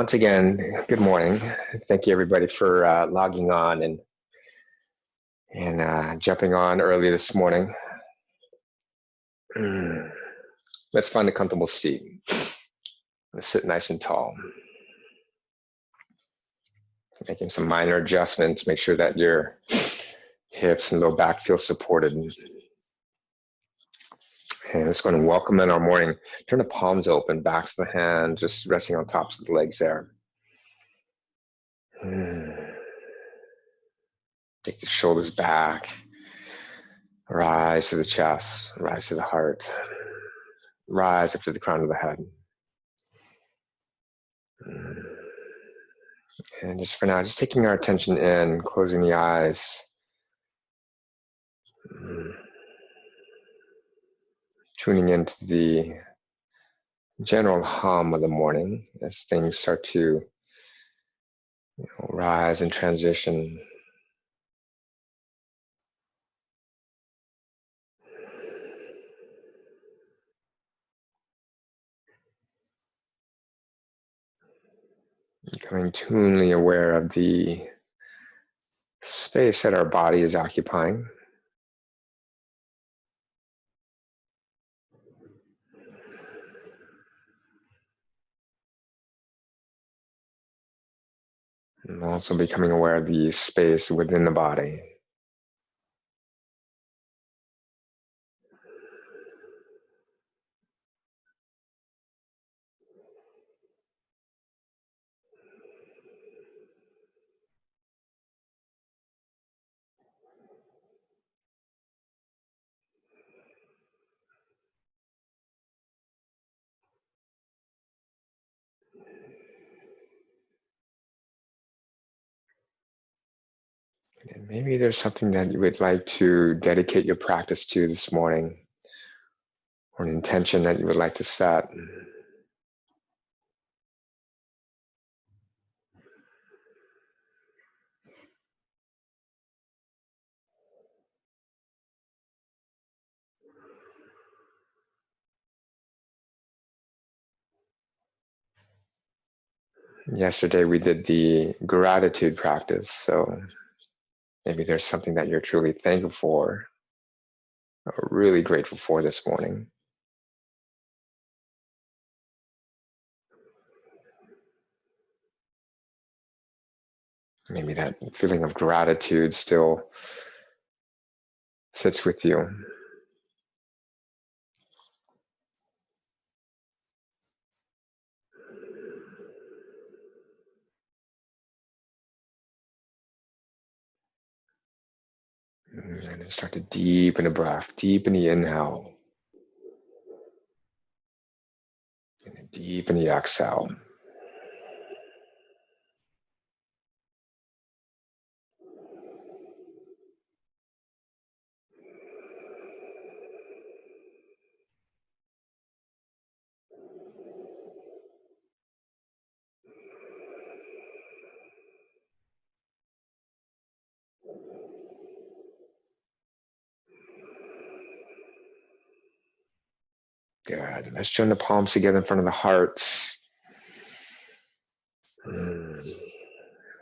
Once again, good morning. Thank you everybody for logging on and jumping on early this morning. Let's find a comfortable seat. Let's sit nice and tall. Making some minor adjustments, make sure that your hips and low back feel supported. And let's go and welcome in our morning. Turn the palms open, backs of the hand, just resting on tops of the legs there. Take the shoulders back. Rise to the chest, rise to the heart. Rise up to the crown of the head. And just for now, just taking our attention in, closing the eyes. Tuning into the general hum of the morning as things start to rise and transition. Becoming tunely aware of the space that our body is occupying. And also becoming aware of the space within the body. And maybe there's something that you would like to dedicate your practice to this morning, or an intention that you would like to set. Yesterday we did the gratitude practice, so maybe there's something that you're truly thankful for, or really grateful for this morning. Maybe that feeling of gratitude still sits with you. And then start to deepen the breath, deepen the inhale, and then deepen the exhale. Good. Let's join the palms together in front of the hearts.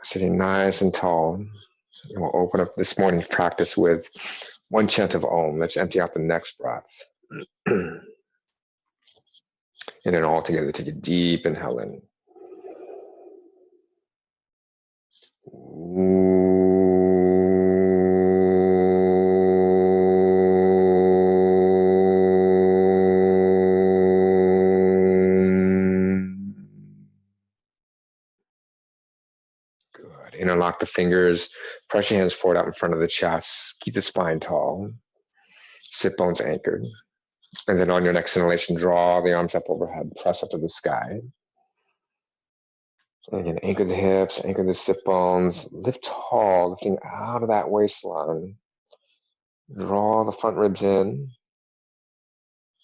Sitting nice and tall. And we'll open up this morning's practice with one chant of Om. Let's empty out the next breath. And then all together, take a deep inhale in. Good. Interlock the fingers. Press your hands forward out in front of the chest. Keep the spine tall. Sit bones anchored. And then on your next inhalation, draw the arms up overhead. Press up to the sky. And again, anchor the hips, anchor the sit bones. Lift tall, lifting out of that waistline. Draw the front ribs in.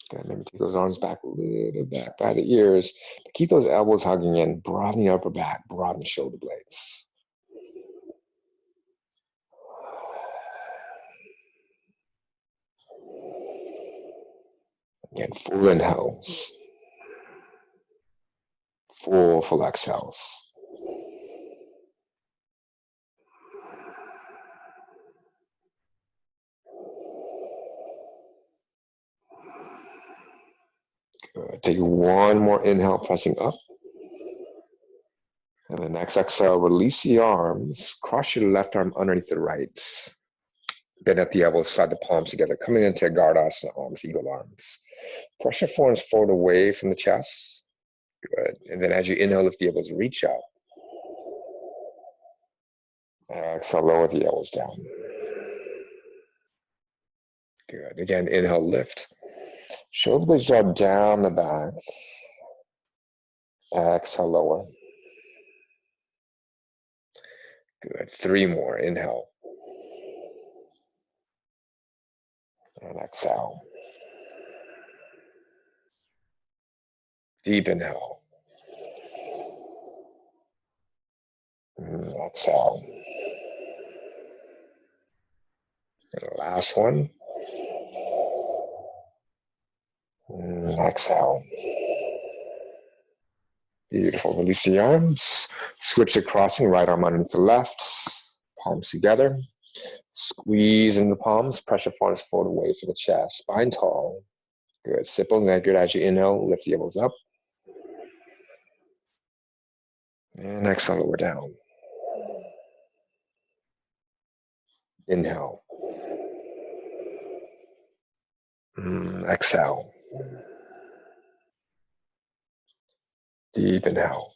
Good. Maybe take those arms back a little back by the ears. But keep those elbows hugging in. Broaden the upper back. Broaden the shoulder blades. Again, full inhales. Full exhales. Good. Take one more inhale, pressing up. And the next exhale, release the arms. Cross your left arm underneath the right. Bend at the elbows, slide the palms together, coming into Gardasana arms, eagle arms. Press your forearms forward away from the chest. Good. And then as you inhale, lift the elbows, reach up. Exhale, lower the elbows down. Good. Again, inhale, lift. Shoulder blades drop down the back. Exhale, lower. Good. 3 more. Inhale. And exhale. Deep inhale. Exhale. And last one. Exhale. Beautiful. Release the arms. Switch to crossing, right arm underneath the left. Palms together. Squeeze in the palms. Pressure forearms forward away from the chest. Spine tall. Good. Simple and good. As you inhale, lift the elbows up. And exhale, lower down. Inhale. Exhale. Deep inhale.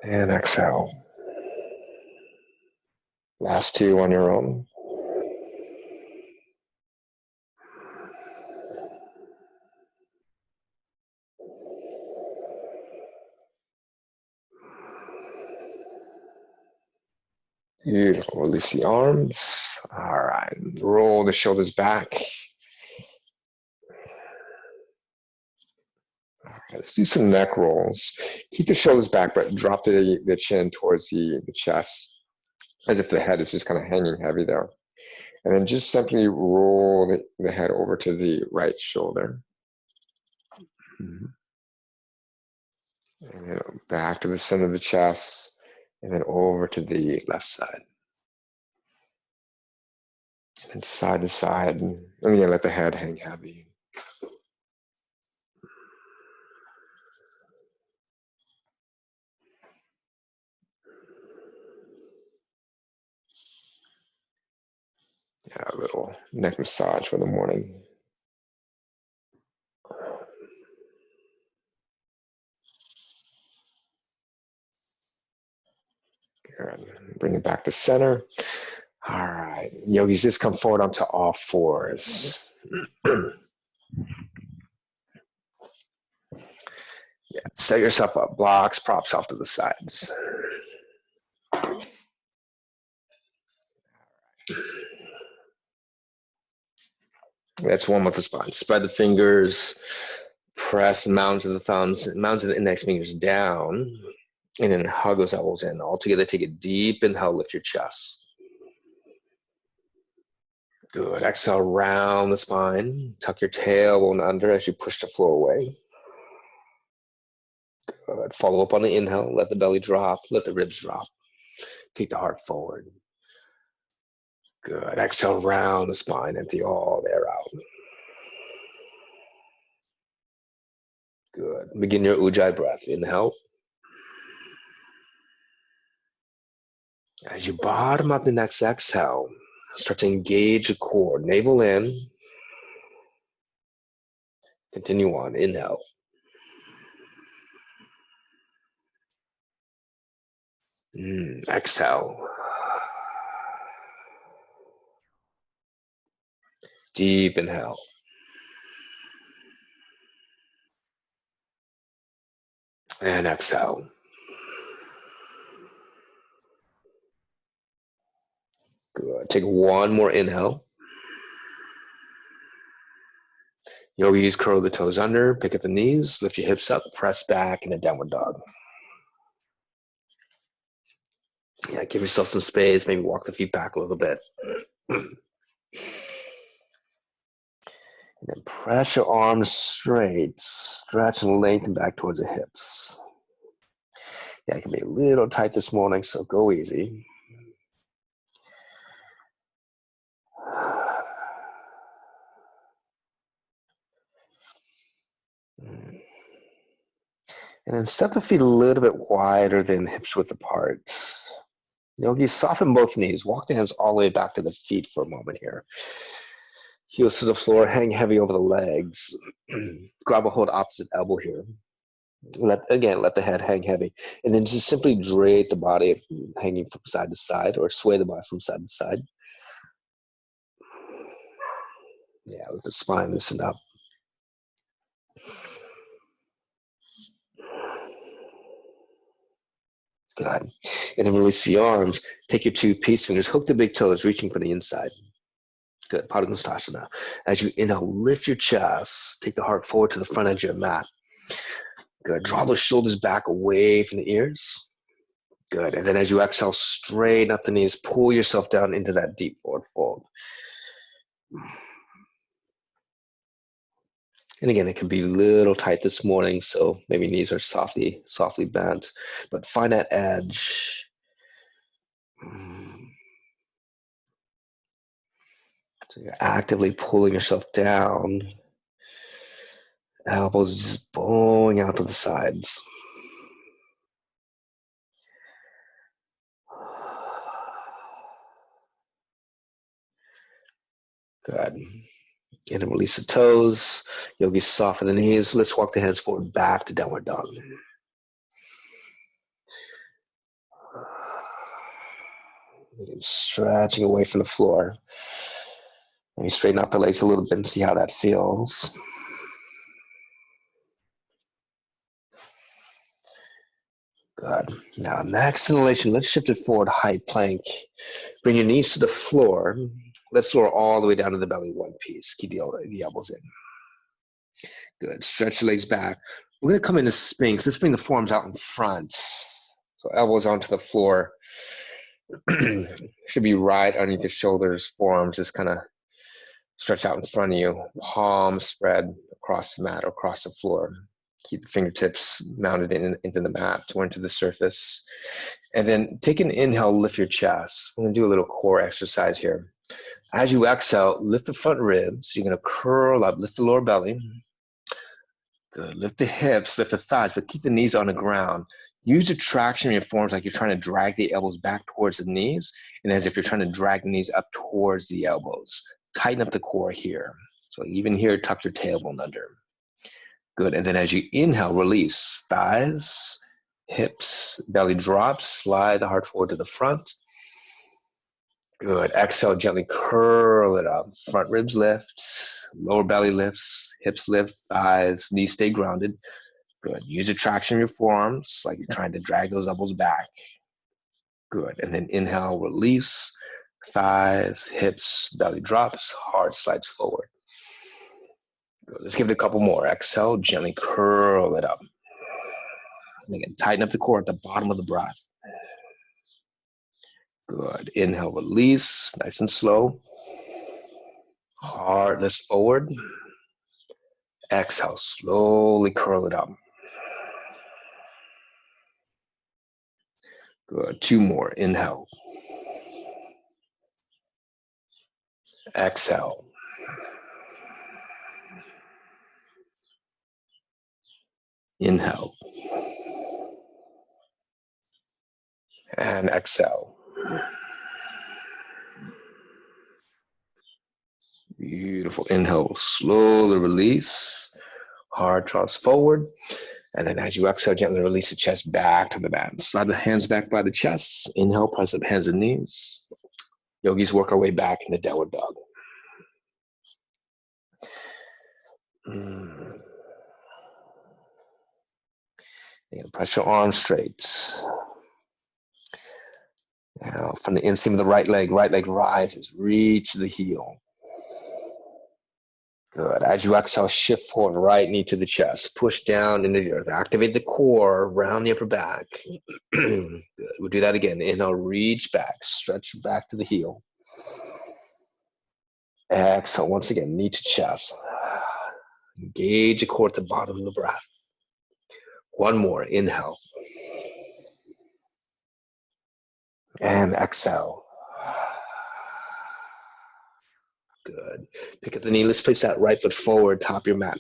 And exhale. Last 2 on your own. Beautiful. Release the arms. All right. Roll the shoulders back. All right. Let's do some neck rolls. Keep the shoulders back, but drop the chin towards the chest as if the head is just kind of hanging heavy there. And then just simply roll the head over to the right shoulder. And then back to the center of the chest. And then over to the left side. And side to side. And again, let the head hang heavy. Yeah, a little neck massage for the morning. Good. Bring it back to center. All right. Yogis, just come forward onto all fours. Yeah, set yourself up. Blocks, props off to the sides. Let's warm up the spine. Spread the fingers. Press the mounds of the thumbs, mounds of the index fingers down. And then hug those elbows in. All together, take a deep inhale, lift your chest. Good. Exhale, round the spine. Tuck your tailbone under as you push the floor away. Good. Follow up on the inhale. Let the belly drop. Let the ribs drop. Take the heart forward. Good. Exhale, round the spine. Empty all the air out. Good. Begin your Ujjayi breath. Inhale. As you bottom out the next exhale, start to engage the core. Navel in. Continue on. Inhale. Exhale. Deep inhale. And exhale. Good. Take one more inhale. Yogis, curl the toes under, pick up the knees, lift your hips up, press back in a downward dog. Yeah, give yourself some space, maybe walk the feet back a little bit. And then press your arms straight, stretch and lengthen back towards the hips. Yeah, it can be a little tight this morning, so go easy. And then step the feet a little bit wider than hips width apart. Yogi, soften both knees. Walk the hands all the way back to the feet for a moment here. Heels to the floor, hang heavy over the legs. Grab a hold opposite elbow here. Let the head hang heavy. And then just simply drape the body hanging from side to side, or sway the body from side to side. Yeah, let the spine loosen up. Good. And then release the arms. Take your two peace fingers, hook the big toes, reaching for the inside. Good. Padangusthasana. As you inhale, lift your chest. Take the heart forward to the front edge of your mat. Good. Draw those shoulders back away from the ears. Good. And then as you exhale, straighten up the knees. Pull yourself down into that deep forward fold. And again, it can be a little tight this morning, so maybe knees are softly bent. But find that edge. So you're actively pulling yourself down. Elbows just bowing out to the sides. Good. And then release the toes. Yogi, soften the knees. Let's walk the hands forward back to downward dog. Stretching away from the floor. Maybe straighten out the legs a little bit and see how that feels. Good. Now, next inhalation, let's shift it forward, high plank. Bring your knees to the floor. Let's lower all the way down to the belly, one piece. Keep the elbows in. Good. Stretch the legs back. We're going to come into Sphinx. Let's bring the forearms out in front. So elbows onto the floor. Should be right underneath the shoulders. Forearms just kind of stretch out in front of you. Palms spread across the mat or across the floor. Keep the fingertips mounted into the mat or into the surface. And then take an inhale, lift your chest. We're going to do a little core exercise here. As you exhale, lift the front ribs. You're going to curl up, lift the lower belly. Good. Lift the hips, lift the thighs, but keep the knees on the ground. Use the traction in your forearms like you're trying to drag the elbows back towards the knees, and as if you're trying to drag the knees up towards the elbows. Tighten up the core here. So even here, tuck your tailbone under. Good. And then as you inhale, release thighs, hips, belly drops, slide the heart forward to the front. Good. Exhale, gently curl it up. Front ribs lift, lower belly lifts, hips lift, thighs, knees stay grounded. Good. Use the traction in your forearms like you're trying to drag those elbows back. Good. And then inhale, release, thighs, hips, belly drops, heart slides forward. Good. Let's give it a couple more. Exhale, gently curl it up. And again, tighten up the core at the bottom of the breath. Good. Inhale, release, nice and slow. Heart lifts forward. Exhale, slowly curl it up. Good. Two more. Inhale. Exhale. Inhale. And exhale. Beautiful. Inhale. Slowly release. Heart draws forward. And then as you exhale, gently release the chest back to the mat. Slide the hands back by the chest. Inhale, press up hands and knees. Yogis work our way back into downward dog. And press your arms straight. Now, from the inseam of the right leg rises. Reach the heel. Good. As you exhale, shift forward, right knee to the chest. Push down into the earth. Activate the core, round the upper back. Good. We'll do that again. Inhale, reach back. Stretch back to the heel. Exhale, once again, knee to chest. Engage the core at the bottom of the breath. One more, inhale. And exhale. Good. Pick up the knee. Let's place that right foot forward, top of your mat.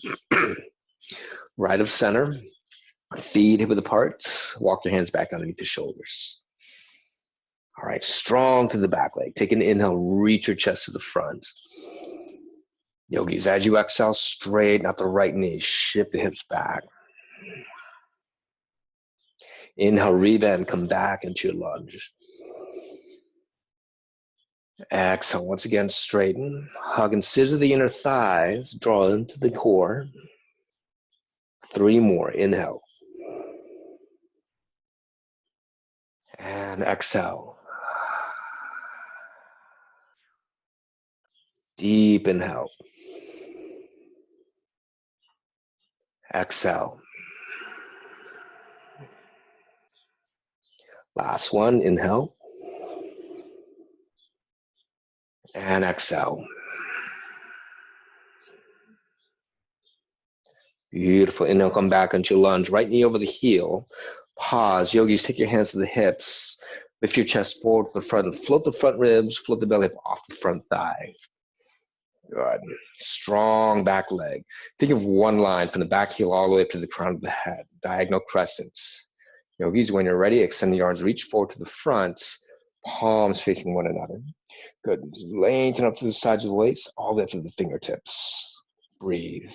Right of center. Feet hip width apart. Walk your hands back underneath the shoulders. All right, strong to the back leg. Take an inhale, reach your chest to the front. Yogis, as you exhale, straighten out the right knee. Shift the hips back. Inhale, rebend, come back into your lunge. Exhale, once again, straighten. Hug and scissor the inner thighs. Draw into the core. 3 more, inhale. And exhale. Deep inhale. Exhale. Last one, inhale. And exhale. Beautiful. Inhale, come back into lunge. Right knee over the heel. Pause. Yogis, take your hands to the hips. Lift your chest forward to the front and float the front ribs, float the belly up off the front thigh. Good. Strong back leg. Think of one line from the back heel all the way up to the crown of the head. Diagonal crescent. Yogis, when you're ready, extend the arms, reach forward to the front, palms facing one another. Good. Lengthen up to the sides of the waist, all the way up to the fingertips. Breathe.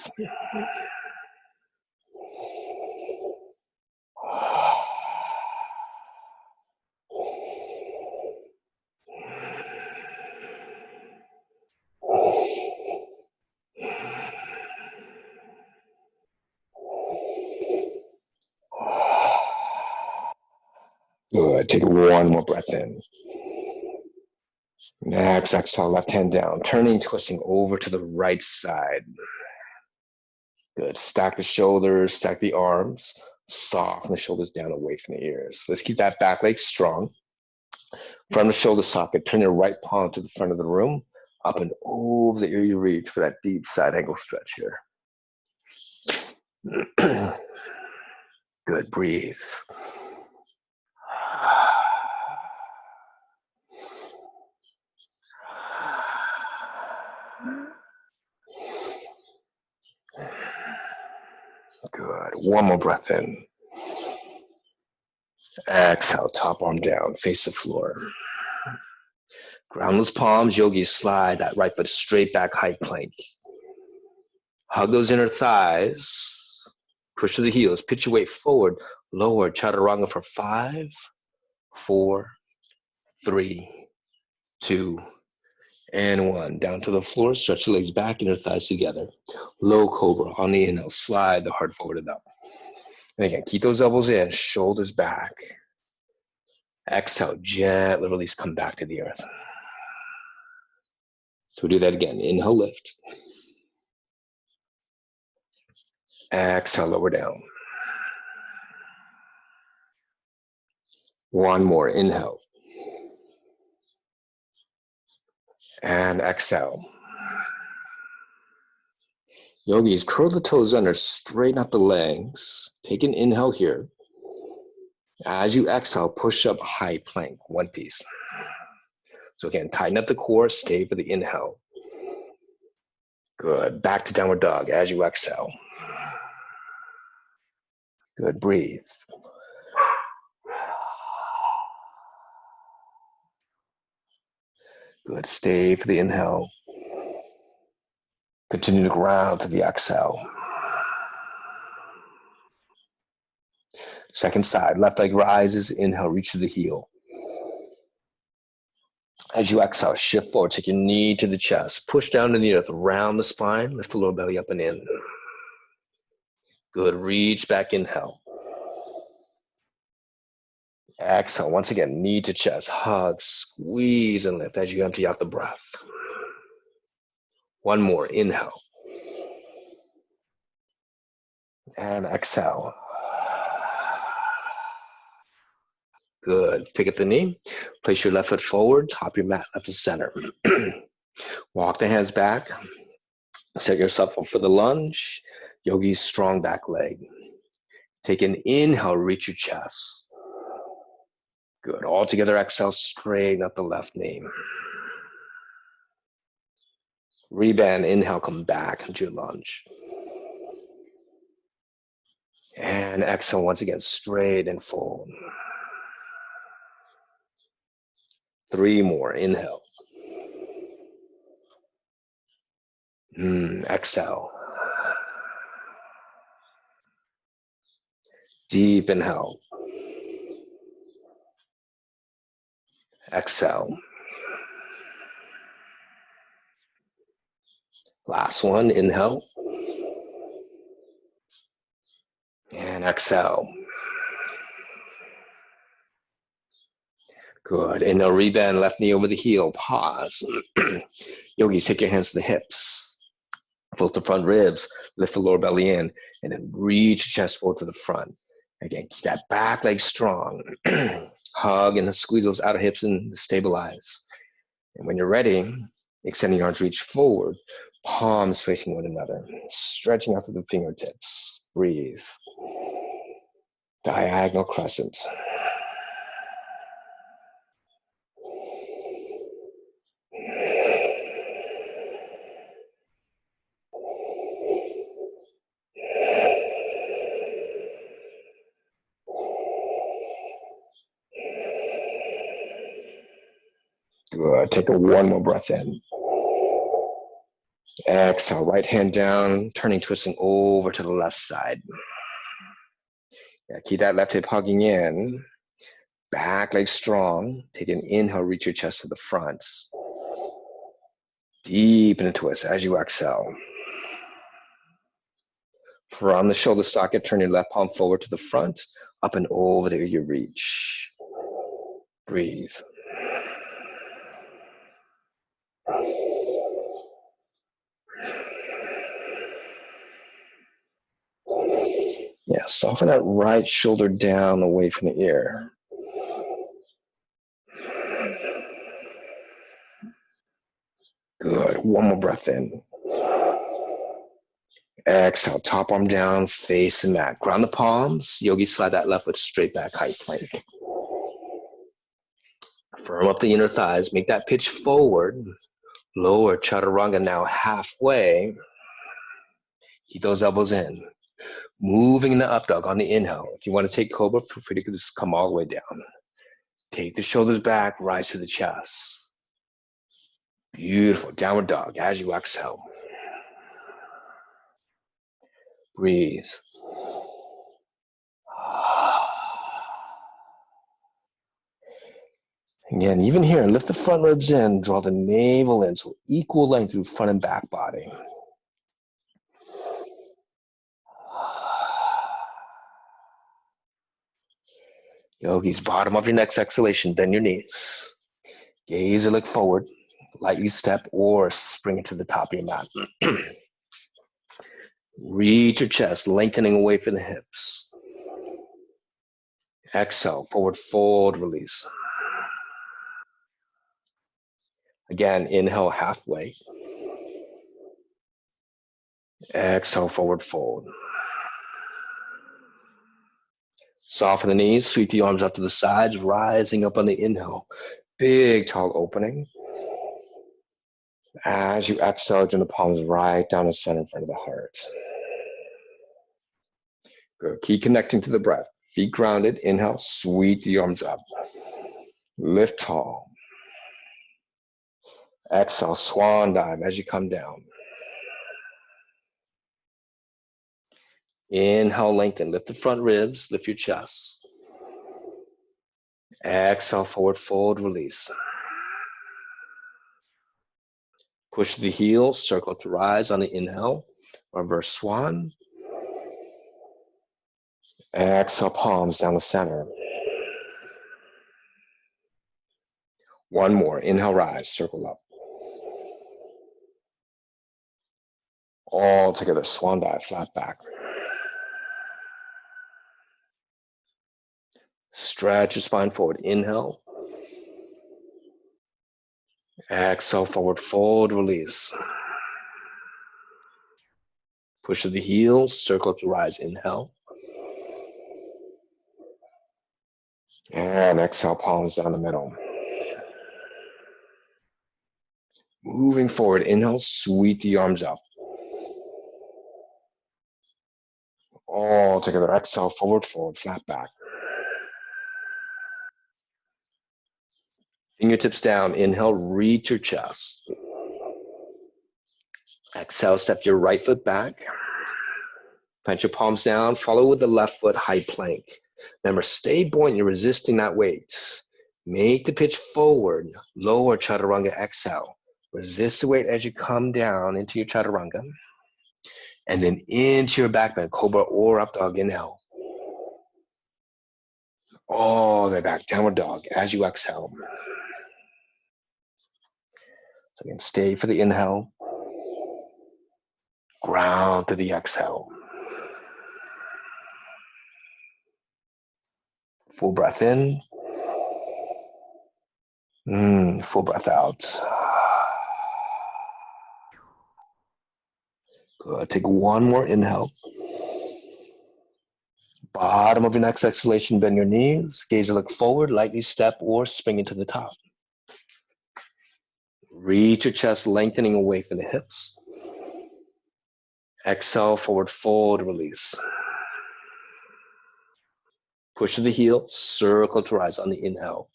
Good. Take one more breath in. Next, exhale, left hand down. Turning, twisting over to the right side. Good. Stack the shoulders, stack the arms. Soften the shoulders down away from the ears. Let's keep that back leg strong. From the shoulder socket, turn your right palm to the front of the room. Up and over the ear you reach for that deep side angle stretch here. Good. Breathe. Good. One more breath in. Exhale, top arm down, face the floor. Groundless palms, yogis, slide that right foot straight back, high plank. Hug those inner thighs. Push to the heels, pitch your weight forward, lower, chaturanga for 5, 4, 3, 2, and 1. Down to the floor, stretch the legs back, inner thighs together. Low cobra on the inhale, slide the heart forward and up. And again, keep those elbows in, shoulders back. Exhale, gently release, come back to the earth. So we do that again. Inhale, lift. Exhale, lower down. One more, inhale. And exhale. Yogis, curl the toes under, straighten up the legs. Take an inhale here. As you exhale, push up high plank, one piece. So again, tighten up the core, stay for the inhale. Good, back to downward dog as you exhale. Good, breathe. Good, stay for the inhale. Continue to ground to the exhale. Second side, left leg rises, inhale, reach to the heel. As you exhale, shift forward, take your knee to the chest, push down to the earth, round the spine, lift the lower belly up and in. Good, reach back, inhale. Exhale, once again, knee to chest, hug, squeeze and lift as you empty out the breath. One more, inhale. And exhale. Good, pick up the knee, place your left foot forward, top your mat, left to center. Walk the hands back, Set yourself up for the lunge. Yogi's strong back leg. Take an inhale, reach your chest. Good. All together, exhale, straighten up the left knee. Rebend, inhale, come back into your lunge. And exhale once again, straight and fold. 3 more, inhale. Exhale. Deep inhale. Exhale. Last one, inhale. And exhale. Good. Inhale, rebend, left knee over the heel. Pause. Yogi, take your hands to the hips. Float the front ribs. Lift the lower belly in. And then reach your chest forward to the front. Again, keep that back leg strong. Hug and squeeze those outer hips and stabilize. And when you're ready, extending your arms, reach forward. Palms facing one another. Stretching out to the fingertips. Breathe. Diagonal crescent. Good. Take one more breath in. Exhale, right hand down, turning, twisting over to the left side. Yeah, keep that left hip hugging in. Back leg strong. Take an inhale, reach your chest to the front. Deep in a twist as you exhale. From the shoulder socket, turn your left palm forward to the front, up and over there you reach. Breathe. Yeah, soften that right shoulder down away from the ear. Good. One more breath in. Exhale, top arm down, face the mat. Ground the palms. Yogi, slide that left foot straight back, high plank. Firm up the inner thighs. Make that pitch forward. Lower chaturanga now halfway. Keep those elbows in. Moving in the up dog on the inhale. If you want to take cobra, feel free to just come all the way down. Take the shoulders back, rise to the chest. Beautiful. Downward dog as you exhale. Breathe. Again, even here, lift the front ribs in, draw the navel in, so equal length through front and back body. Yogis, bottom of your next exhalation, bend your knees. Gaze or look forward, lightly step or spring it to the top of your mat. Reach your chest, lengthening away from the hips. Exhale, forward fold, release. Again, inhale halfway. Exhale, forward fold. Soften the knees, sweep the arms up to the sides, rising up on the inhale. Big, tall opening. As you exhale, turn the palms right down the center in front of the heart. Good. Keep connecting to the breath. Feet grounded. Inhale, sweep the arms up. Lift tall. Exhale, swan dive as you come down. Inhale, lengthen. Lift the front ribs. Lift your chest. Exhale, forward fold, release. Push the heels, circle to rise on the inhale. Reverse swan. Exhale, palms down the center. One more. Inhale, rise, circle up. All together, swan dive, flat back. Stretch your spine forward. Inhale. Exhale, forward fold, release. Push to the heels, circle to rise, inhale. And exhale, palms down the middle. Moving forward, inhale, sweep the arms up. All together, exhale, forward fold, flat back. Fingertips down, inhale, reach your chest. Exhale, step your right foot back. Plant your palms down, follow with the left foot, high plank. Remember, stay buoyant, you're resisting that weight. Make the pitch forward, lower chaturanga, exhale. Resist the weight as you come down into your chaturanga. And then into your back bend, cobra or up dog, inhale. All the way back, downward dog, as you exhale. So again, stay for the inhale. Ground to the exhale. Full breath in. Full breath out. Good. Take one more inhale. Bottom of your next exhalation, bend your knees. Gaze or look forward, lightly step or spring into the top. Reach your chest, lengthening away from the hips. Exhale, forward fold, release. Push to the heel, circle to rise on the inhale.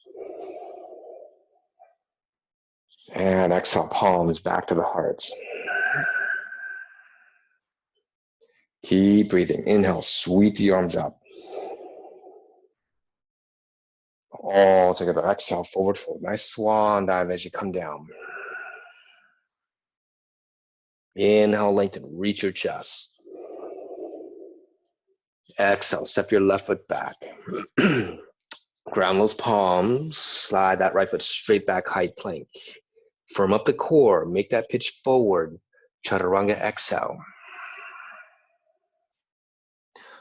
And exhale, palms back to the heart. Keep breathing. Inhale, sweep the arms up. All together. Exhale, forward fold. Nice swan dive as you come down. Inhale, lengthen. Reach your chest. Exhale, step your left foot back. Ground those palms. Slide that right foot straight back, high plank. Firm up the core. Make that pitch forward. Chaturanga, exhale.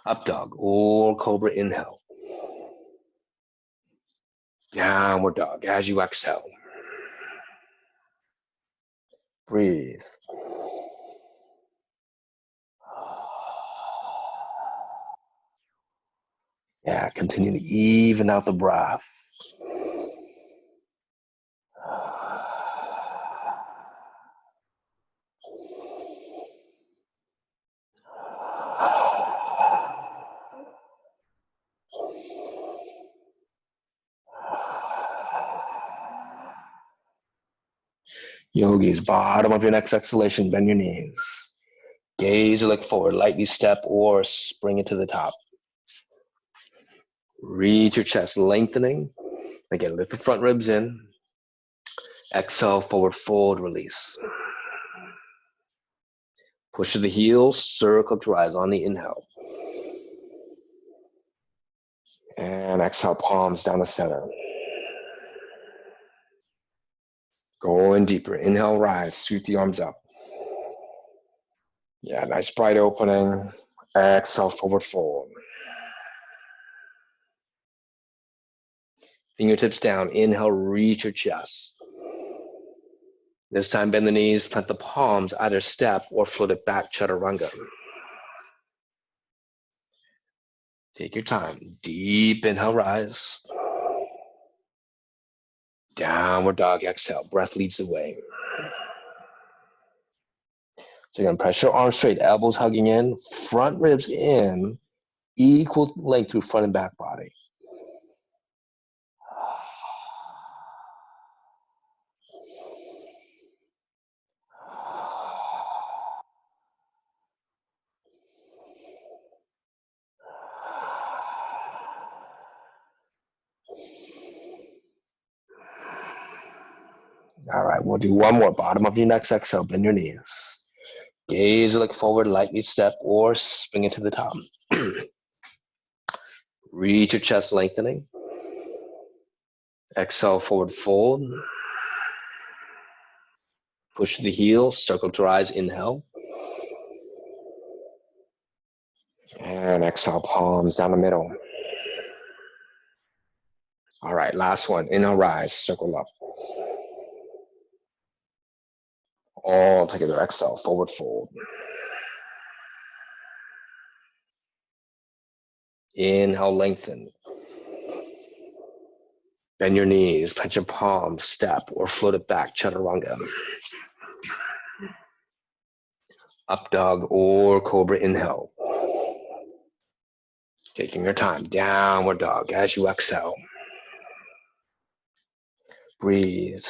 Up dog or cobra, inhale. Downward dog as you exhale. Breathe. Yeah, continue to even out the breath. Yogis, bottom of your next exhalation, bend your knees. Gaze or look forward, lightly step or spring it to the top. Reach your chest, lengthening. Again, lift the front ribs in. Exhale, forward fold, release. Push to the heels, circle to rise on the inhale. And exhale, palms down the center. Going deeper. Inhale, rise, sweep the arms up. Yeah, nice bright opening. Exhale, forward fold. Fingertips down. Inhale, reach your chest. This time, bend the knees, plant the palms, either step or float it back, chaturanga. Take your time. Deep inhale, rise. Downward dog, exhale. Breath leads the way. So you're gonna press your arms straight, elbows hugging in, front ribs in, equal length through front and back body. All right, we'll do one more. Bottom of your next exhale, bend your knees. Gaze, look forward, lightly step or spring it to the top. Reach your chest, lengthening. Exhale, forward fold. Push to the heel, circle to rise, inhale. And exhale, palms down the middle. All right, last one. Inhale, rise, circle up. All together, exhale, forward fold. Inhale, lengthen. Bend your knees, plant your palms, step, or float it back, chaturanga. Up dog or cobra, inhale. Taking your time, downward dog as you exhale. Breathe.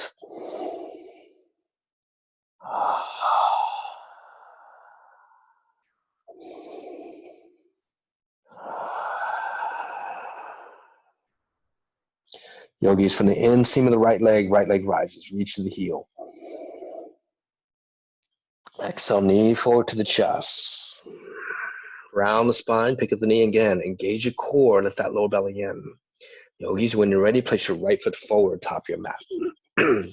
Yogis, from the inseam of the right leg rises, reach to the heel. Exhale, knee forward to the chest. Round the spine, pick up the knee again. Engage your core, lift that lower belly in. Yogis, when you're ready, place your right foot forward, top of your mat.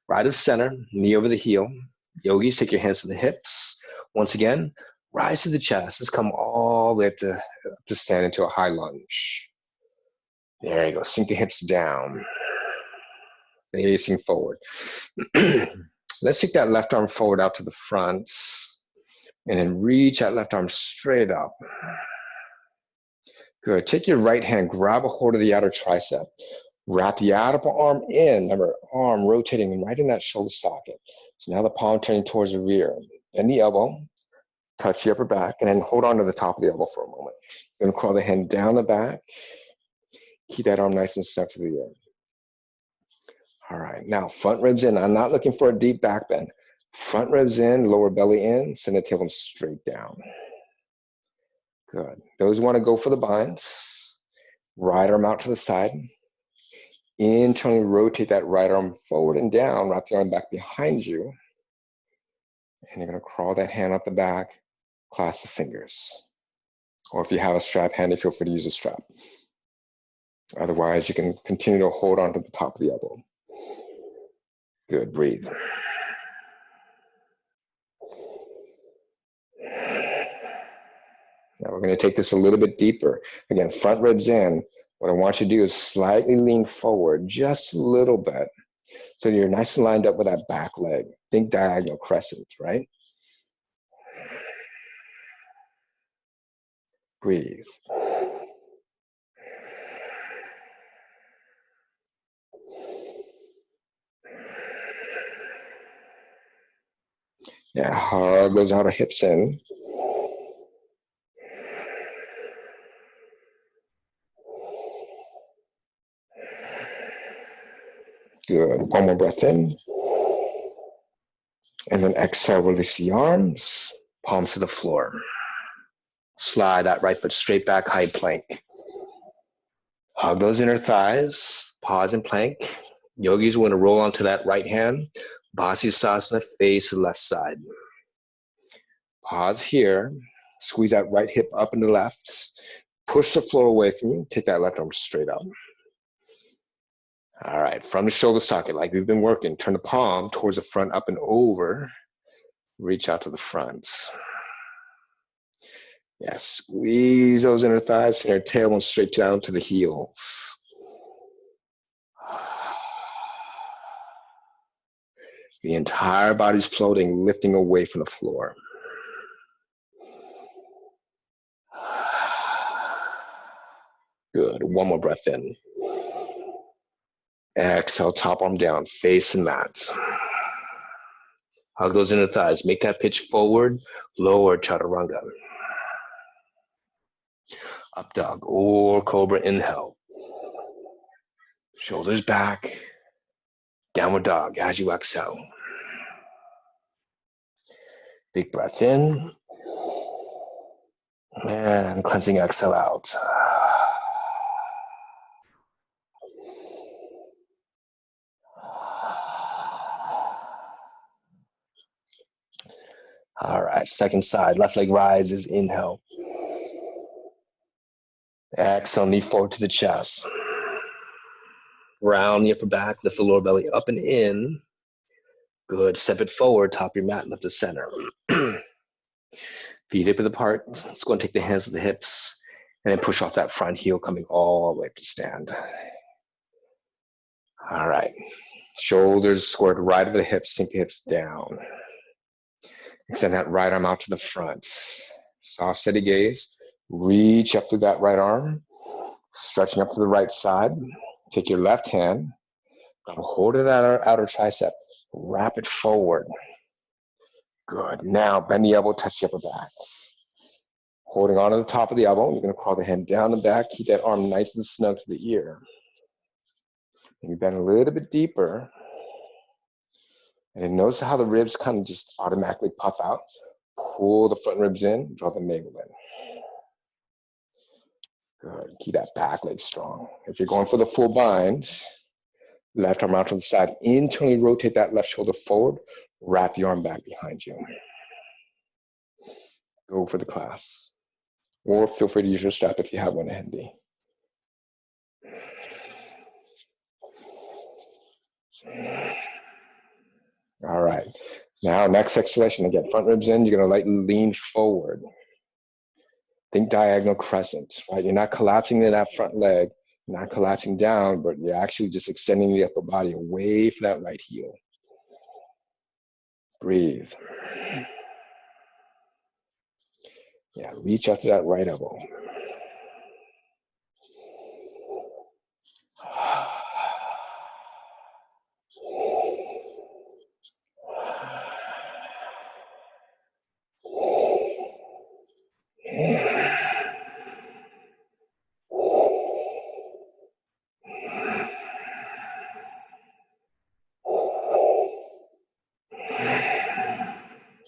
Right of center, knee over the heel. Yogis, take your hands to the hips. Once again, rise to the chest. Let's come all the way up to stand into a high lunge. There you go. Sink the hips down. Facing forward. Let's take that left arm forward out to the front. And then reach that left arm straight up. Good. Take your right hand, grab a hold of the outer tricep. Wrap the outer arm in. Remember, arm rotating right in that shoulder socket. So now the palm turning towards the rear. Bend the elbow, touch the upper back, and then hold on to the top of the elbow for a moment. You're going to crawl the hand down the back. Keep that arm nice and stuck to the ear. All right, now front ribs in. I'm not looking for a deep back bend. Front ribs in, lower belly in, send the tailbone straight down. Good. Those who want to go for the binds, right arm out to the side. Internally rotate that right arm forward and down, wrap the arm back behind you. And you're going to crawl that hand up the back, clasp the fingers. Or if you have a strap handy, feel free to use a strap. Otherwise, you can continue to hold on to the top of the elbow. Good, breathe. Now we're going to take this a little bit deeper. Again, front ribs in. What I want you to do is slightly lean forward, just a little bit. So you're nice and lined up with that back leg. Think diagonal crescent, right? Breathe. Yeah, hug those outer hips in. Good. One more breath in. And then exhale, release the arms, palms to the floor. Slide that right foot straight back, high plank. Hug those inner thighs, pause in plank. Yogis want to roll onto that right hand. Bhaskasana, face to the left side. Pause here. Squeeze that right hip up and the left. Push the floor away from you. Take that left arm straight up. All right, from the shoulder socket, like we've been working, turn the palm towards the front, up and over. Reach out to the front. Yes, squeeze those inner thighs, send your tailbone straight down to the heels. The entire body's floating, lifting away from the floor. Good, one more breath in. Exhale, top arm down, face and mat. Hug those inner thighs, make that pitch forward, lower chaturanga. Up dog or cobra, inhale. Shoulders back, downward dog as you exhale. Big breath in, and cleansing exhale out. All right, second side, left leg rises, inhale. Exhale, knee forward to the chest. Round the upper back, lift the lower belly up and in. Good, step it forward, top of your mat, lift the center. Feet hip width apart, let's go and take the hands to the hips and then push off that front heel, coming all the way up to stand. All right, shoulders squared right over the hips, sink the hips down. Extend that right arm out to the front. Soft, steady gaze. Reach up to that right arm, stretching up to the right side. Take your left hand, grab a hold of that outer tricep, wrap it forward. Good. Now bend the elbow, touch the upper back. Holding on to the top of the elbow, you're going to crawl the hand down the back, keep that arm nice and snug to the ear. And you bend a little bit deeper. And then notice how the ribs kind of just automatically puff out. Pull the front ribs in, draw the navel in. Good. Keep that back leg strong. If you're going for the full bind, left arm out to the side, internally rotate that left shoulder forward, wrap the arm back behind you. Go for the class. Or feel free to use your strap if you have one handy. All right. Now, next exhalation, again, front ribs in, you're gonna lightly lean forward. Think diagonal crescent, right? You're not collapsing into that front leg, you're not collapsing down, but you're actually just extending the upper body away from that right heel. Breathe. Yeah, reach up to that right elbow.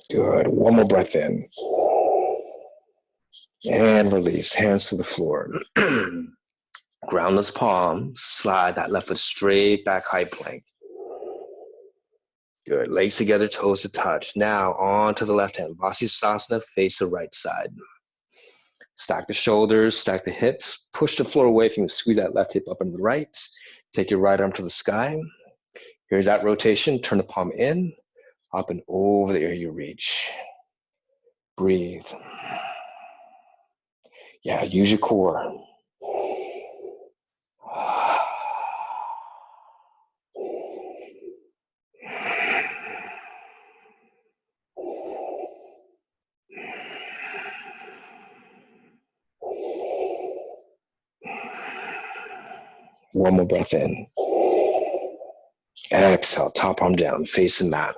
Good. One more breath in. And release. Hands to the floor. Ground those palms. Slide that left foot straight back, high plank. Good. Legs together, toes to touch. Now on to the left hand. Vasisthasana, face the right side. Stack the shoulders, stack the hips. Push the floor away from you. Squeeze that left hip up into the right. Take your right arm to the sky. Here's that rotation. Turn the palm in, up and over the area you reach. Breathe. Yeah, use your core. One more breath in. Exhale, top arm down, face the mat.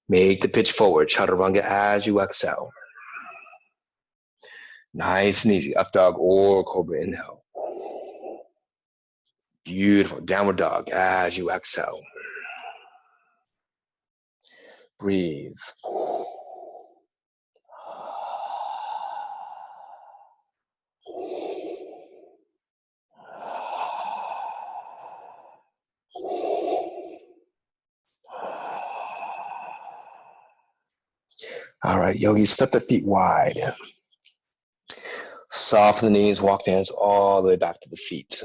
Make the pitch forward, chaturanga as you exhale. Nice and easy, up dog or cobra, inhale. Beautiful, downward dog as you exhale. Breathe. All right, yogis, step the feet wide. Soften the knees, walk the hands all the way back to the feet.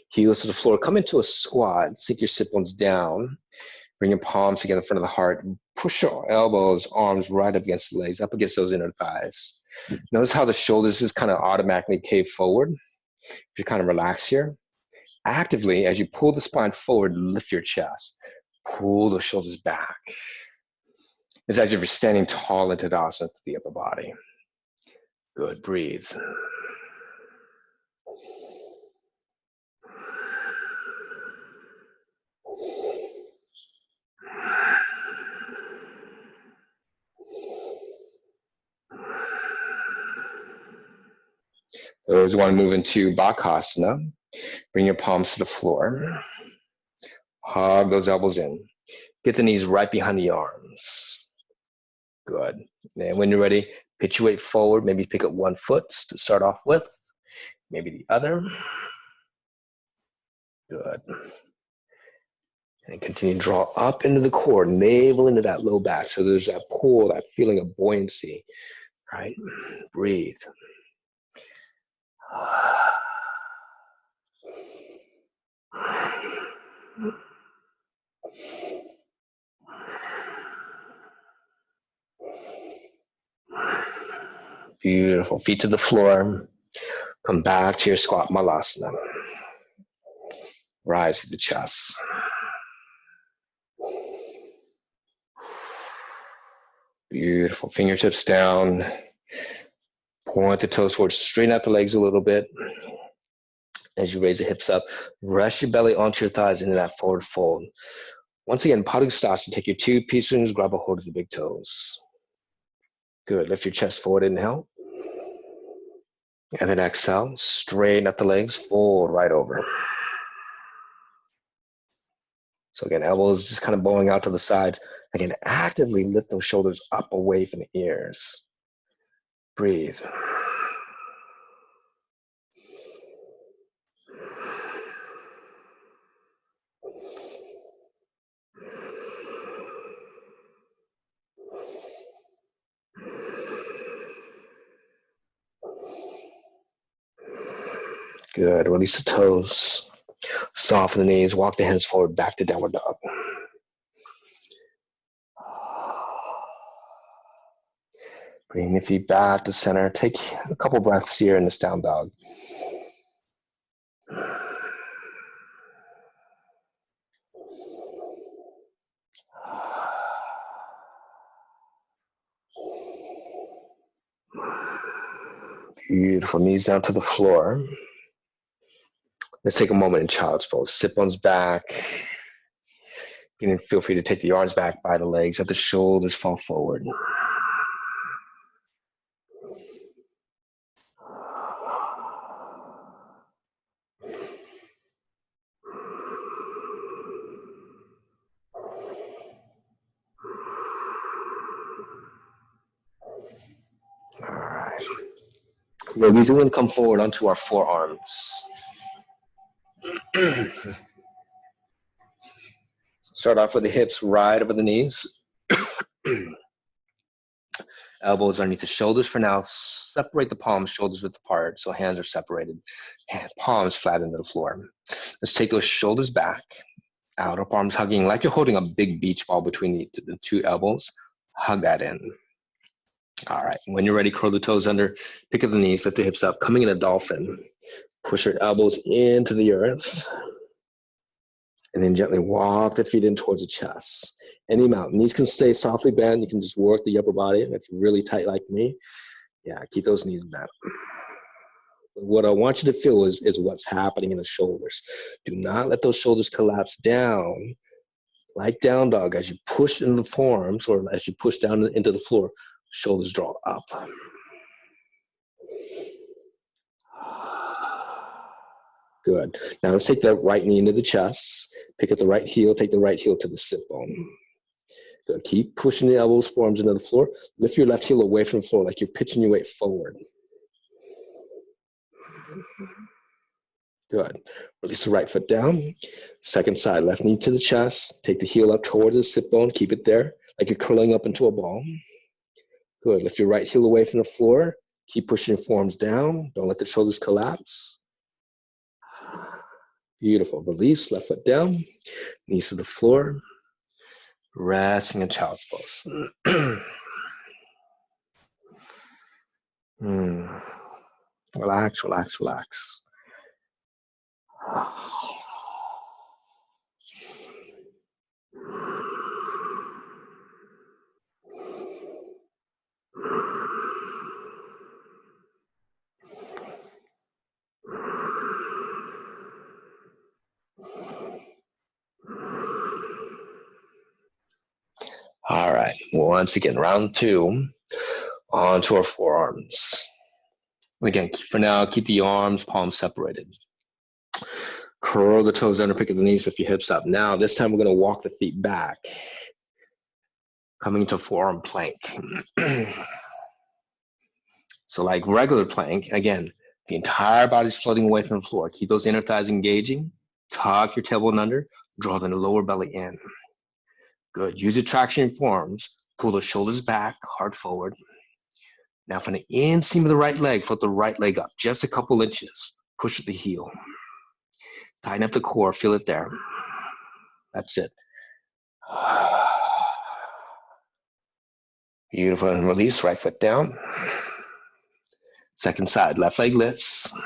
Heels to the floor, come into a squat, sink your sit bones down. Bring your palms together in front of the heart. Push your elbows, arms right up against the legs, up against those inner thighs. Notice how the shoulders just kind of automatically cave forward. If you kind of relax here. Actively, as you pull the spine forward, lift your chest. Pull those shoulders back. It's as if you're standing tall into Tadasana to the upper body. Good, breathe. Those who want to move into Bakasana, bring your palms to the floor. Hug those elbows in. Get the knees right behind the arms. Good. And when you're ready, pitch your weight forward. Maybe pick up one foot to start off with. Maybe the other. Good. And continue to draw up into the core, navel into that low back. So there's that pull, that feeling of buoyancy. Right? Breathe. Beautiful. Feet to the floor. Come back to your squat malasana. Rise to the chest. Beautiful. Fingertips down. Point the toes forward. Straighten out the legs a little bit. As you raise the hips up, rest your belly onto your thighs into that forward fold. Once again, Padangusthasana, take your two peace fingers, grab a hold of the big toes. Good, lift your chest forward, inhale. And then exhale, straighten up the legs, fold right over. So again, elbows just kind of bowing out to the sides. Again, actively lift those shoulders up away from the ears. Breathe. Good, release the toes. Soften the knees, walk the hands forward, back to downward dog. Bring the feet back to center. Take a couple breaths here in this down dog. Beautiful, knees down to the floor. Let's take a moment in child's pose. Sit bones back. Feel free to take the arms back by the legs. Let the shoulders fall forward. All right. Release. We're going to come forward onto our forearms. Start off with the hips right over the knees. Elbows underneath the shoulders for now. Separate the palms, shoulders width apart, so hands are separated. Palms flat into the floor. Let's take those shoulders back. Outer palms hugging like you're holding a big beach ball between the two elbows. Hug that in. All right, when you're ready, curl the toes under, pick up the knees, lift the hips up, coming in a dolphin. Push your elbows into the earth. And then gently walk the feet in towards the chest. Any amount. Knees can stay softly bent. You can just work the upper body. If you're really tight like me, yeah, keep those knees bent. What I want you to feel is what's happening in the shoulders. Do not let those shoulders collapse down like down dog. As you push into the forearms or as you push down into the floor, shoulders draw up. Good. Now let's take that right knee into the chest. Pick up the right heel. Take the right heel to the sit bone. So keep pushing the elbows, forearms into the floor. Lift your left heel away from the floor like you're pitching your weight forward. Good. Release the right foot down. Second side, left knee to the chest. Take the heel up towards the sit bone. Keep it there like you're curling up into a ball. Good. Lift your right heel away from the floor. Keep pushing your forearms down. Don't let the shoulders collapse. Beautiful. Release, left foot down. Knees to the floor. Resting in child's pose. Relax, relax, relax. All right, once again, round two, onto our forearms. Again, for now, keep the arms, palms separated. Curl the toes under, pick up the knees, lift your hips up. Now, this time we're gonna walk the feet back, coming into forearm plank. So like regular plank, again, the entire body's floating away from the floor. Keep those inner thighs engaging, tuck your tailbone under, draw the lower belly in. Good, use the traction in forearms, pull the shoulders back, heart forward. Now from the inseam of the right leg, float the right leg up just a couple inches. Push the heel. Tighten up the core, feel it there. That's it. Beautiful, and release, right foot down. Second side, left leg lifts.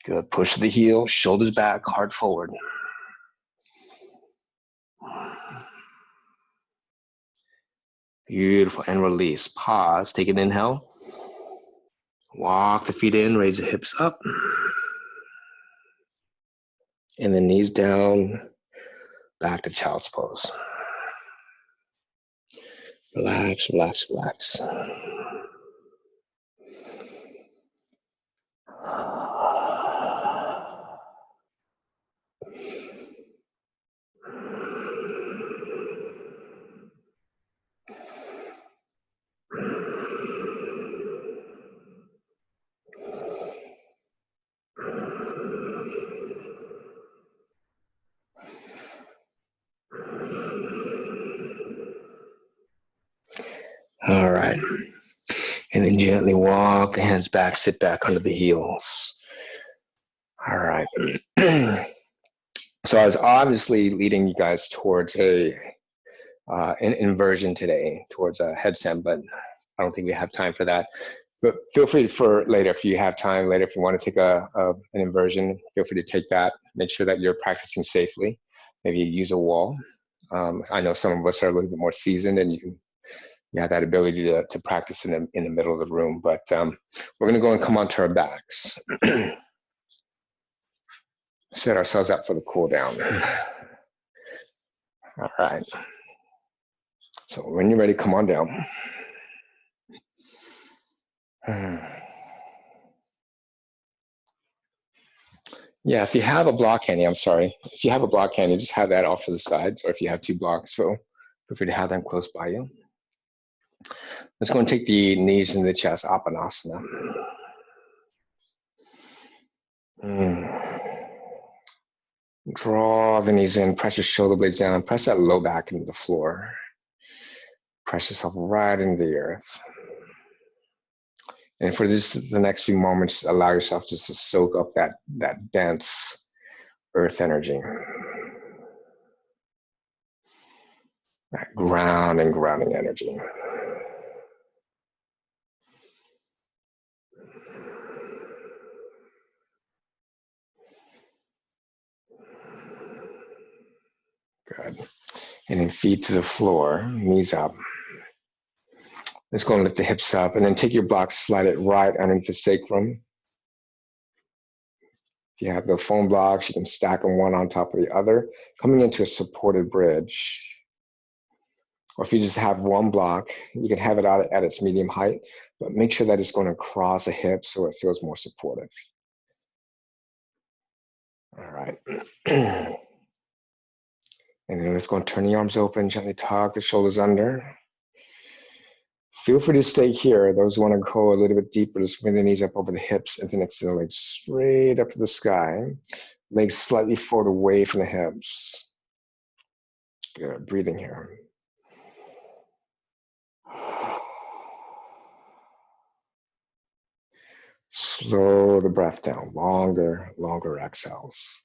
Good, push the heel, shoulders back, heart forward. Beautiful. And release. Pause. Take an inhale. Walk the feet in. Raise the hips up. And the knees down. Back to child's pose. Relax, relax, relax. All right. And then gently walk the hands back, sit back under the heels. All right. So I was obviously leading you guys towards an inversion today, towards a headstand, but I don't think we have time for that. But feel free for later, if you have time later, if you want to take an inversion, feel free to take that. Make sure that you're practicing safely. Maybe use a wall. I know some of us are a little bit more seasoned and you have that ability to practice in the middle of the room, but we're gonna go and come onto our backs. Set ourselves up for the cool down. All right. So when you're ready, come on down. Yeah, if you have a block handy, I'm sorry. If you have a block handy, just have that off to the sides, or if you have 2 blocks, feel free to have them close by you. Let's go and take the knees into the chest, Apanasana. Draw the knees in, press your shoulder blades down, press that low back into the floor. Press yourself right into the earth. And for the next few moments, allow yourself just to soak up that dense earth energy. That grounding energy. Good. And then feet to the floor, knees up. Let's go and lift the hips up, and then take your block, slide it right underneath the sacrum. If you have the foam blocks, you can stack them one on top of the other, coming into a supported bridge. Or if you just have one block, you can have it out at its medium height, but make sure that it's going across the hips so it feels more supportive. All right. And then let's go and turn the arms open, gently tuck the shoulders under. Feel free to stay here. Those who want to go a little bit deeper, just bring the knees up over the hips and then extend the legs straight up to the sky. Legs slightly forward away from the hips. Good, breathing here. Slow the breath down, longer exhales.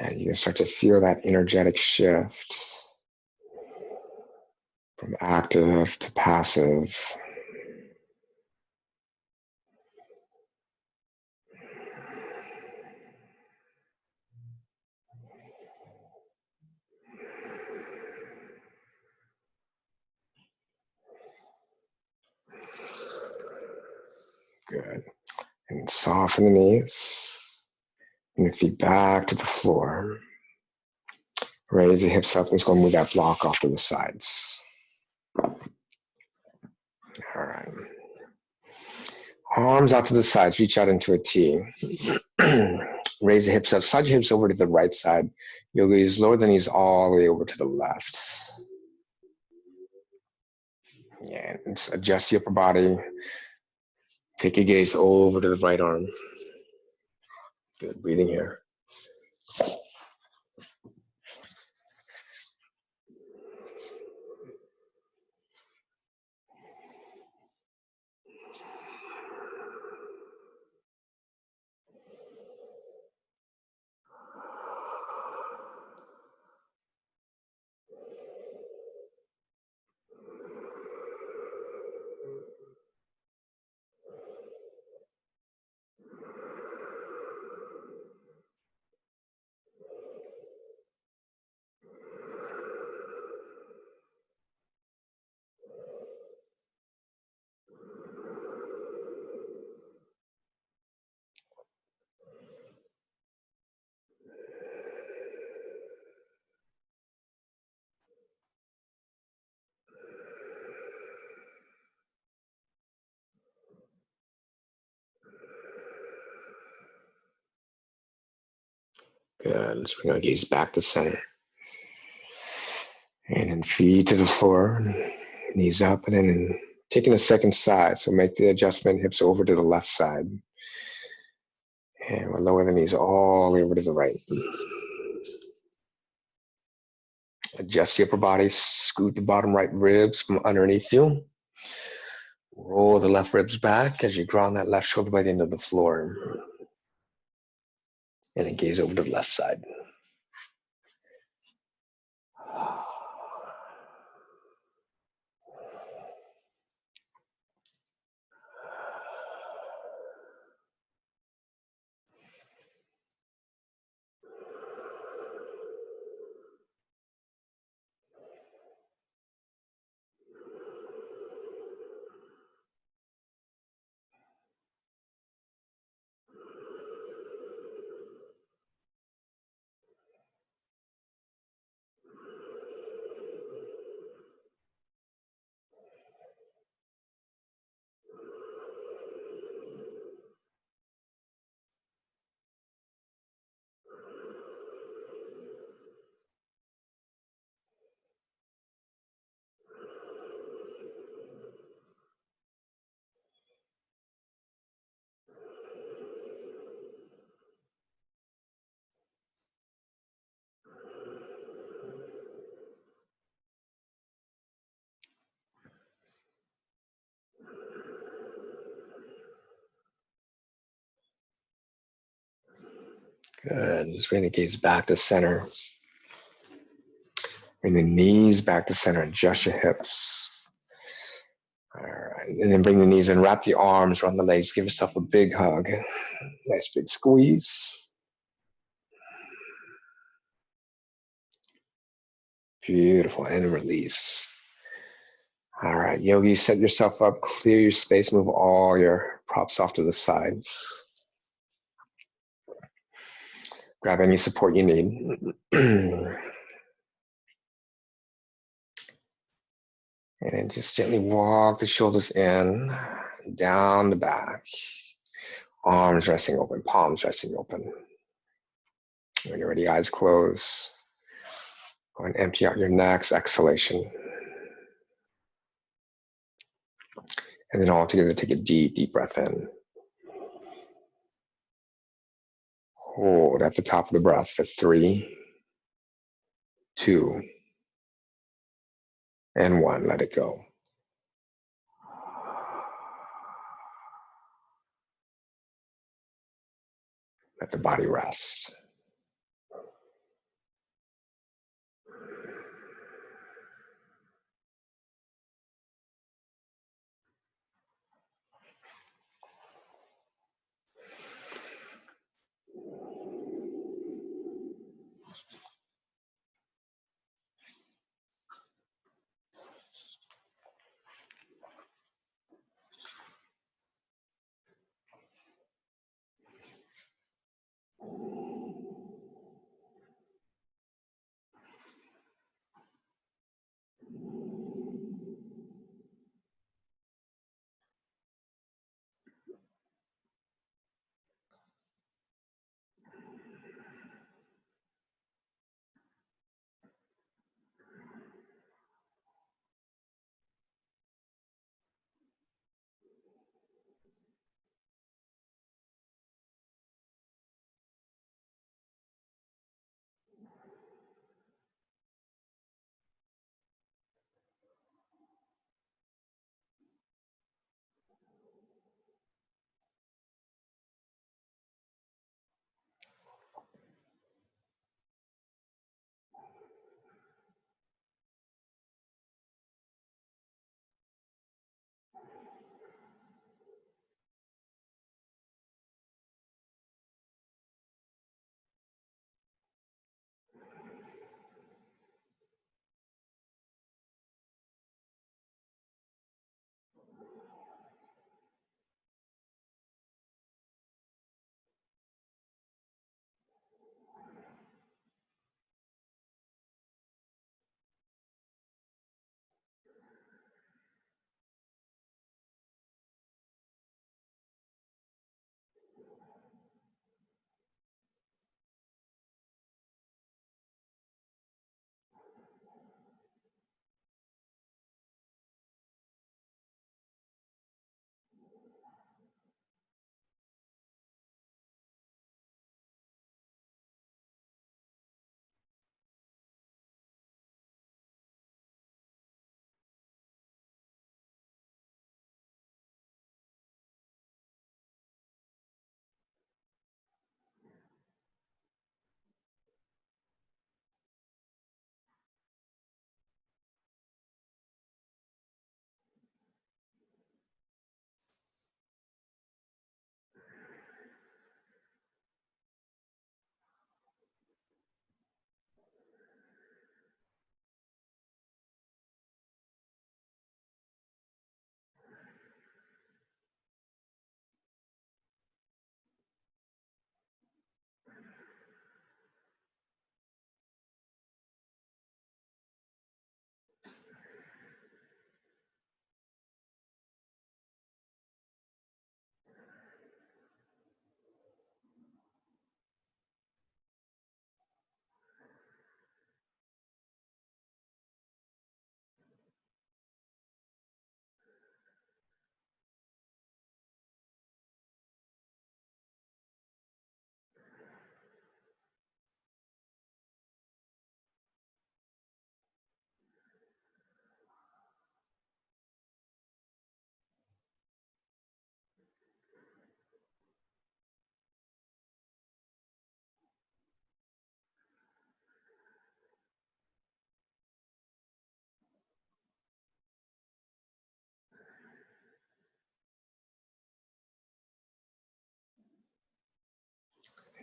And you can start to feel that energetic shift from active to passive. Good. And soften the knees. And the feet back to the floor. Raise the hips up. Let's go move that block off to the sides. All right. Arms out to the sides. Reach out into a T. Raise the hips up. Slide your hips over to the right side. Yogis, lower the knees all the way over to the left. Yeah, and adjust the upper body. Take your gaze over to the right arm. Good breathing here. Good. Let's bring our gaze back to center. And then feet to the floor, knees up, and then taking a second side. So make the adjustment, hips over to the left side. And we'll lower the knees all the way over to the right. Adjust the upper body, scoot the bottom right ribs from underneath you. Roll the left ribs back as you ground that left shoulder by the end of the floor. And then gaze over to the left side. Good. Just bring the gaze back to center. Bring the knees back to center. Adjust your hips. All right. And then bring the knees in. Wrap the arms around the legs. Give yourself a big hug. Nice big squeeze. Beautiful. And release. All right. Yogi, set yourself up. Clear your space. Move all your props off to the sides. Grab any support you need. And then just gently walk the shoulders in, down the back. Arms resting open, palms resting open. When you're ready, eyes closed. Go and empty out your next exhalation. And then all together, take a deep, deep breath in. Hold at the top of the breath for 3, 2, and 1. Let it go. Let the body rest.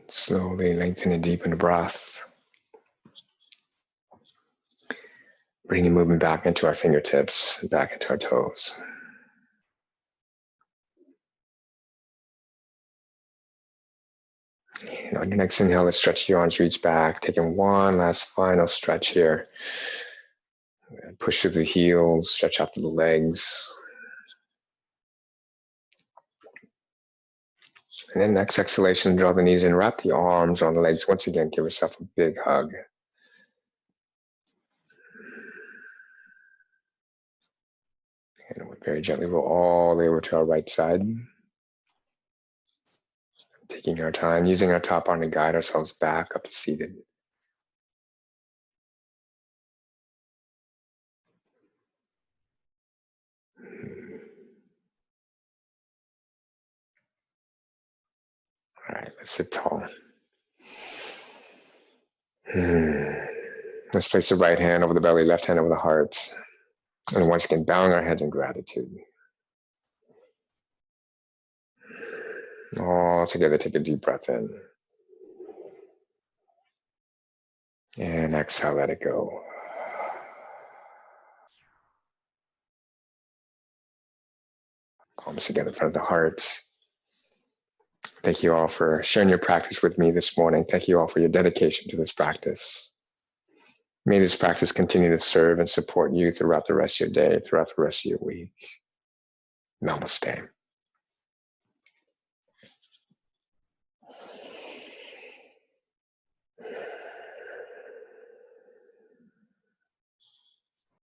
Slowly lengthen and deepen the breath. Bringing movement back into our fingertips, back into our toes. And on your next inhale, let's stretch your arms, reach back. Taking one last final stretch here. Push through the heels, stretch out through the legs. And then next exhalation, draw the knees in, wrap the arms around the legs. Once again, give yourself a big hug. And we'll very gently roll all the way over to our right side. Taking our time, using our top arm to guide ourselves back up to seated. All right, let's sit tall. Let's place the right hand over the belly, left hand over the heart. And once again, bowing our heads in gratitude. All together, take a deep breath in. And exhale, let it go. Palms together in front of the heart. Thank you all for sharing your practice with me this morning. Thank you all for your dedication to this practice. May this practice continue to serve and support you throughout the rest of your day, throughout the rest of your week. Namaste.